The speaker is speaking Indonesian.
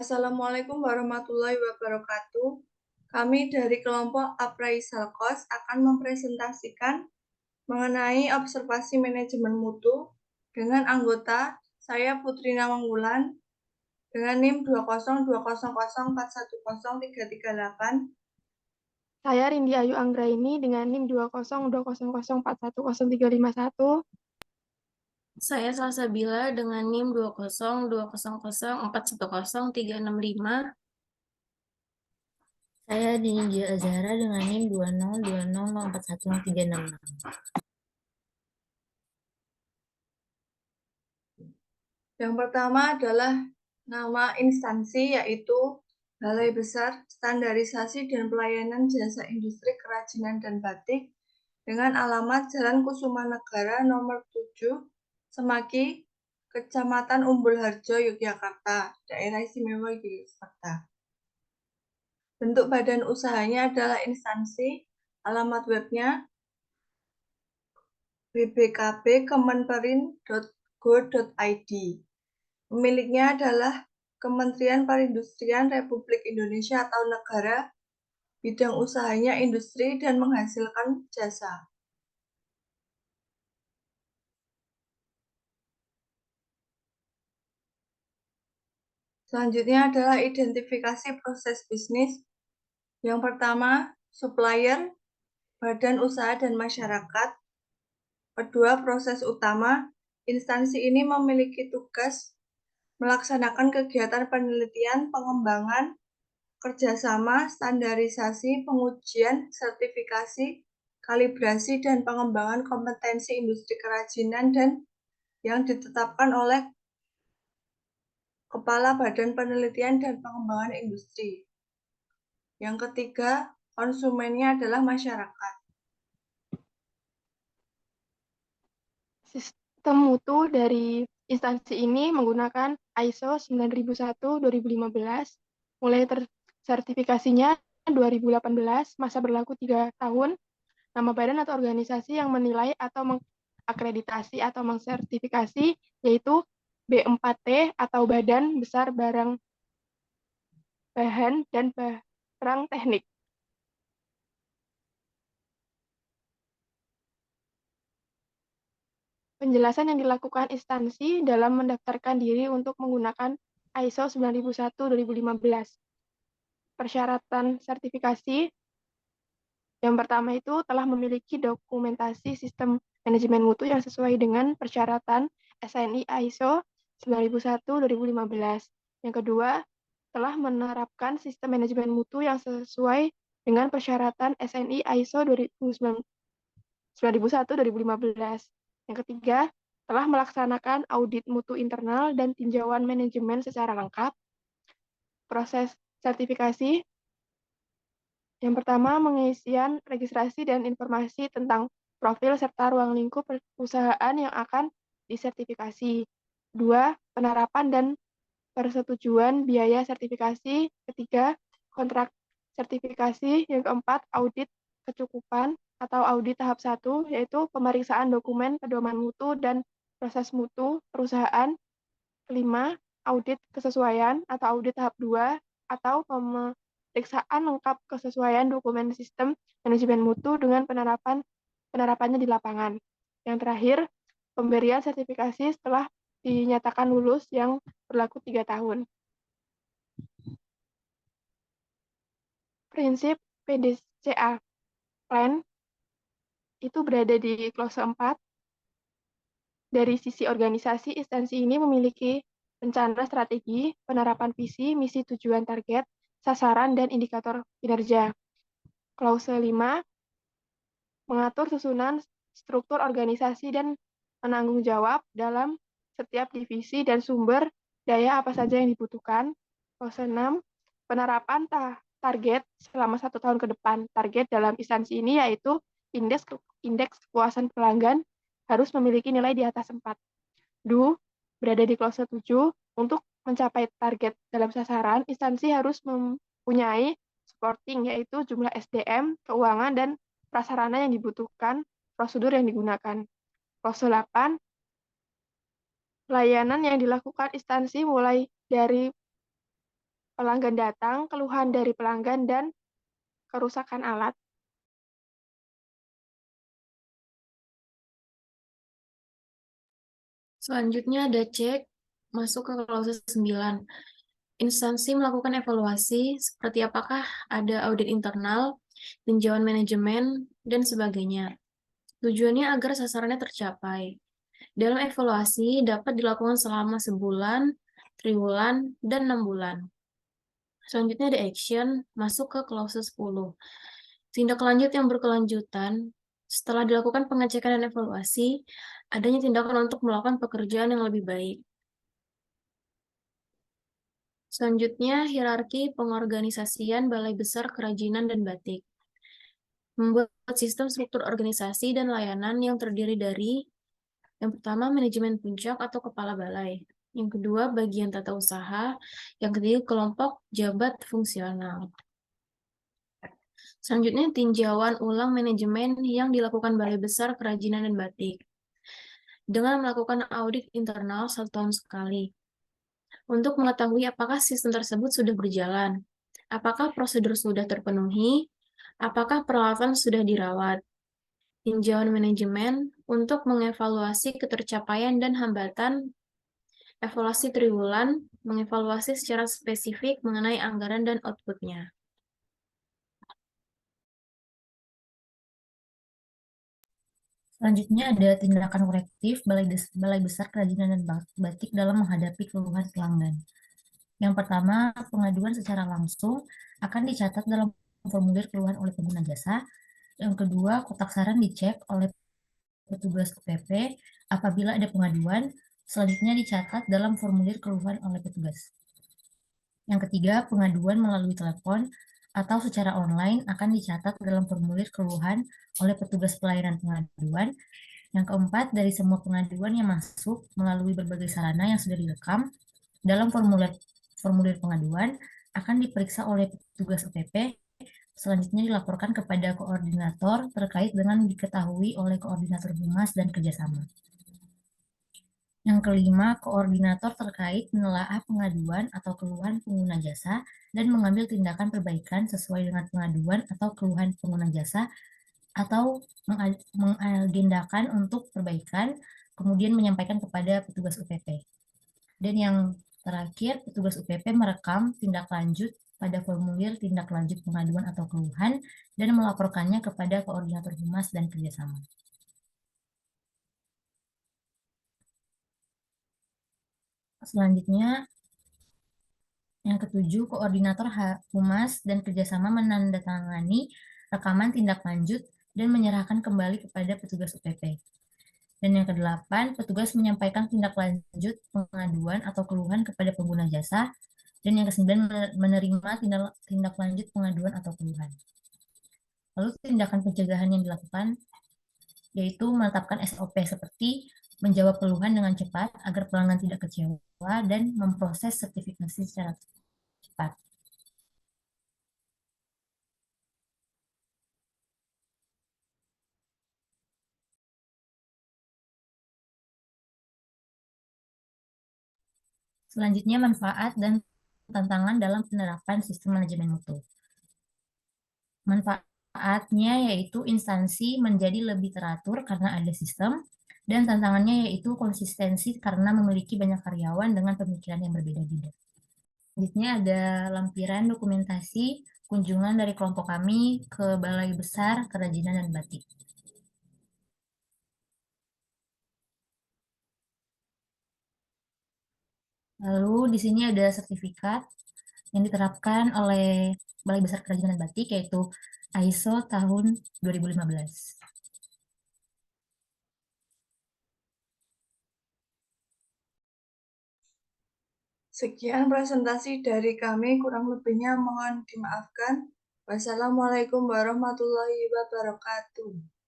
Assalamualaikum warahmatullahi wabarakatuh. Kami dari kelompok Appraisal Cost akan mempresentasikan mengenai observasi manajemen mutu dengan anggota saya Putri Nawangwulan dengan NIM 20200410338. Saya Rindi Ayu Anggraini dengan NIM 20200410351. Saya Salsabila dengan NIM 20200410365. Saya Dinija Azhara dengan NIM 20200410366. Yang pertama adalah nama instansi, yaitu Balai Besar Standarisasi dan Pelayanan Jasa Industri Kerajinan dan Batik dengan alamat Jalan Kusumanegara nomor 7, Semaki, Kecamatan Umbul Harjo, Yogyakarta, Daerah Istimewa Yogyakarta. Bentuk badan usahanya adalah instansi, alamat webnya bbkb.kemenperin.go.id. Pemiliknya adalah Kementerian Perindustrian Republik Indonesia atau negara, bidang usahanya industri dan menghasilkan jasa. Selanjutnya adalah identifikasi proses bisnis. Yang pertama, supplier, badan usaha dan masyarakat. Kedua, proses utama. Instansi ini memiliki tugas melaksanakan kegiatan penelitian, pengembangan, kerjasama, standarisasi, pengujian, sertifikasi, kalibrasi, dan pengembangan kompetensi industri kerajinan dan yang ditetapkan oleh Kepala Badan Penelitian dan Pengembangan Industri. Yang ketiga, konsumennya adalah masyarakat. Sistem mutu dari instansi ini menggunakan ISO 9001-2015, mulai sertifikasinya 2018, masa berlaku 3 tahun, nama badan atau organisasi yang menilai atau mengakreditasi atau mengsertifikasi, yaitu B4T atau Badan Besar Barang Bahan dan Barang Teknik. Penjelasan yang dilakukan instansi dalam mendaftarkan diri untuk menggunakan ISO 9001-2015. Persyaratan sertifikasi yang pertama itu telah memiliki dokumentasi sistem manajemen mutu yang sesuai dengan persyaratan SNI ISO 9001-2015. Yang kedua, telah menerapkan sistem manajemen mutu yang sesuai dengan persyaratan SNI ISO 9001-2015. Yang ketiga, telah melaksanakan audit mutu internal dan tinjauan manajemen secara lengkap. Proses sertifikasi yang pertama, pengisian registrasi dan informasi tentang profil serta ruang lingkup perusahaan yang akan disertifikasi. Dua, penerapan dan persetujuan biaya sertifikasi. Ketiga, kontrak sertifikasi. Yang keempat, audit kecukupan atau audit tahap 1, yaitu pemeriksaan dokumen pedoman mutu dan proses mutu perusahaan. Kelima, audit kesesuaian atau audit tahap 2 atau pemeriksaan lengkap kesesuaian dokumen sistem manajemen mutu dengan penerapannya di lapangan. Yang terakhir, pemberian sertifikasi setelah dinyatakan lulus yang berlaku 3 tahun. Prinsip PDCA Plan itu berada di klase 4. Dari sisi organisasi, instansi ini memiliki rencana strategi, penerapan visi, misi, tujuan, target, sasaran, dan indikator kinerja. Klase 5 mengatur susunan struktur organisasi dan menanggung jawab dalam setiap divisi dan sumber daya apa saja yang dibutuhkan. Klase 6 penerapan target selama 1 tahun ke depan. Target dalam instansi ini yaitu indeks kepuasan pelanggan harus memiliki nilai di atas 4. Berada di klase 7, untuk mencapai target dalam sasaran, instansi harus mempunyai supporting, yaitu jumlah SDM, keuangan, dan prasarana yang dibutuhkan, prosedur yang digunakan. Klase 8, pelayanan yang dilakukan instansi mulai dari pelanggan datang, keluhan dari pelanggan, dan kerusakan alat. Selanjutnya ada cek, masuk ke klausul 9. Instansi melakukan evaluasi seperti apakah ada audit internal, tinjauan manajemen, dan sebagainya. Tujuannya agar sasarannya tercapai. Dalam evaluasi dapat dilakukan selama sebulan, triwulan, dan 6 bulan. Selanjutnya ada action, masuk ke klausul 10. Tindak lanjut yang berkelanjutan, setelah dilakukan pengecekan dan evaluasi, adanya tindakan untuk melakukan pekerjaan yang lebih baik. Selanjutnya, hierarki pengorganisasian Balai Besar Kerajinan dan Batik. Membuat sistem struktur organisasi dan layanan yang terdiri dari yang pertama, manajemen puncak atau kepala balai. Yang kedua, bagian tata usaha. Yang ketiga, kelompok jabat fungsional. Selanjutnya, tinjauan ulang manajemen yang dilakukan Balai Besar Kerajinan dan Batik dengan melakukan audit internal 1 tahun sekali untuk mengetahui apakah sistem tersebut sudah berjalan, apakah prosedur sudah terpenuhi, apakah peralatan sudah dirawat. Tinjauan manajemen untuk mengevaluasi ketercapaian dan hambatan, evaluasi triwulan, mengevaluasi secara spesifik mengenai anggaran dan output-nya. Selanjutnya ada tindakan korektif Balai Besar Kerajinan dan Batik dalam menghadapi keluhan pelanggan. Yang pertama, pengaduan secara langsung akan dicatat dalam formulir keluhan oleh pengguna jasa. Yang kedua, kotak saran dicek oleh petugas UPP apabila ada pengaduan, selanjutnya dicatat dalam formulir keluhan oleh petugas. Yang ketiga, pengaduan melalui telepon atau secara online akan dicatat dalam formulir keluhan oleh petugas pelayanan pengaduan. Yang keempat, dari semua pengaduan yang masuk melalui berbagai sarana yang sudah direkam dalam formulir pengaduan akan diperiksa oleh petugas UPP, selanjutnya dilaporkan kepada koordinator terkait dengan diketahui oleh koordinator humas dan kerjasama. Yang kelima, koordinator terkait menelaah pengaduan atau keluhan pengguna jasa dan mengambil tindakan perbaikan sesuai dengan pengaduan atau keluhan pengguna jasa atau mengagendakan untuk perbaikan, kemudian menyampaikan kepada petugas UPP. Dan yang terakhir, petugas UPP merekam tindak lanjut pada formulir tindak lanjut pengaduan atau keluhan dan melaporkannya kepada koordinator humas dan kerjasama. Selanjutnya, yang ketujuh, koordinator humas dan kerjasama menandatangani rekaman tindak lanjut dan menyerahkan kembali kepada petugas UPP. Dan yang kedelapan, petugas menyampaikan tindak lanjut pengaduan atau keluhan kepada pengguna jasa. Dan yang kesembilan, menerima tindak lanjut pengaduan atau keluhan. Lalu tindakan pencegahan yang dilakukan yaitu menetapkan SOP seperti menjawab keluhan dengan cepat agar pelanggan tidak kecewa dan memproses sertifikasi secara cepat. Selanjutnya, manfaat dan tantangan dalam penerapan sistem manajemen mutu. Manfaatnya yaitu instansi menjadi lebih teratur karena ada sistem, dan tantangannya yaitu konsistensi karena memiliki banyak karyawan dengan pemikiran yang berbeda-beda. Selanjutnya ada lampiran dokumentasi kunjungan dari kelompok kami ke Balai Besar Kerajinan dan Batik. Lalu di sini ada sertifikat yang diterapkan oleh Balai Besar Kerajinan dan Batik, yaitu ISO tahun 2015. Sekian presentasi dari kami, kurang lebihnya mohon dimaafkan. Wassalamualaikum warahmatullahi wabarakatuh.